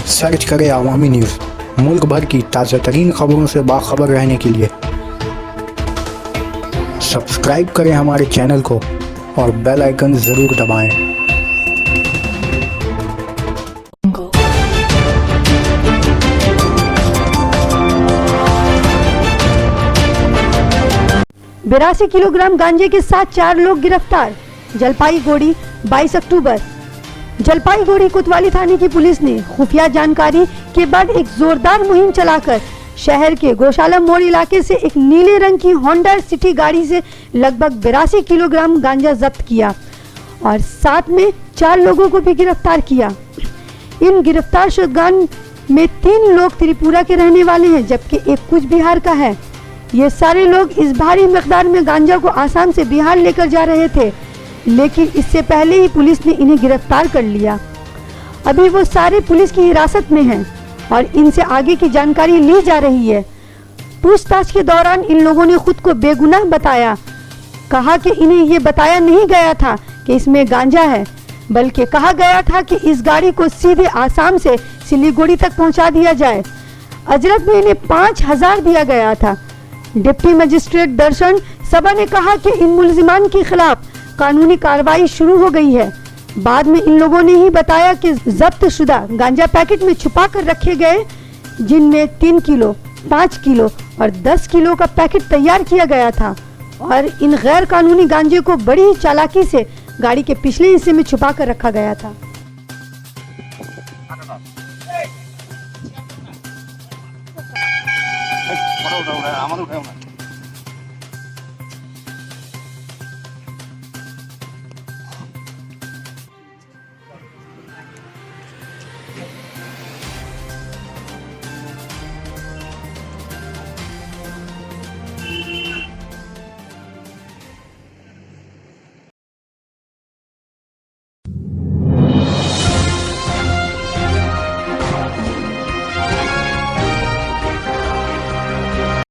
Search करें अवामी news. मुल्क भर की ताज़ा तरीन खबरों से बाखबर रहने के लिए सब्सक्राइब करें हमारे चैनल को और बेल आइकन ज़रूर दबाएं। 82 किलोग्राम गांजे के साथ 4 लोग गिरफ्तार। जलपाईगुड़ी 22 अक्टूबर। जलपाईगुड़ी कोतवाली थाने की पुलिस ने खुफिया जानकारी के बाद एक जोरदार मुहिम चलाकर शहर के गौशाला मोड़ इलाके से एक नीले रंग की होंडा सिटी गाड़ी से लगभग 82 किलोग्राम गांजा जब्त किया और साथ में 4 लोगों को भी गिरफ्तार किया। इन गिरफ्तार शुदगान में 3 लोग त्रिपुरा के रहने वाले हैं जबकि एक कूच बिहार का है। ये सारे लोग इस भारी मिकदार में गांजा को आसाम से बिहार लेकर जा रहे थे, लेकिन इससे पहले ही पुलिस ने इन्हें गिरफ्तार कर लिया। अभी वो सारे पुलिस की हिरासत में हैं और इनसे आगे की जानकारी ली जा रही है। पूछताछ के दौरान इन लोगों ने खुद को बेगुनाह बताया। कहा कि इन्हें ये बताया नहीं गया था कि इसमें गांजा है, बल्कि कहा गया था कि इस गाड़ी को सीधे आसाम से सिलीगुड़ी तक पहुंचा दिया जाए। अजरत में इन्हें 5000 दिया गया था। डिप्टी मजिस्ट्रेट दर्शन सभा ने कहा कि इन मुलजिमान के खिलाफ कानूनी कार्रवाई शुरू हो गई है। बाद में इन लोगों ने ही बताया कि जब्त शुदा गांजा पैकेट में छुपा कर रखे गए, जिनमें 3 किलो, 5 किलो और 10 किलो का पैकेट तैयार किया गया था और इन गैर कानूनी गांजे को बड़ी ही चालाकी से गाड़ी के पिछले हिस्से में छुपा कर रखा गया था। আমারও উঠাও না।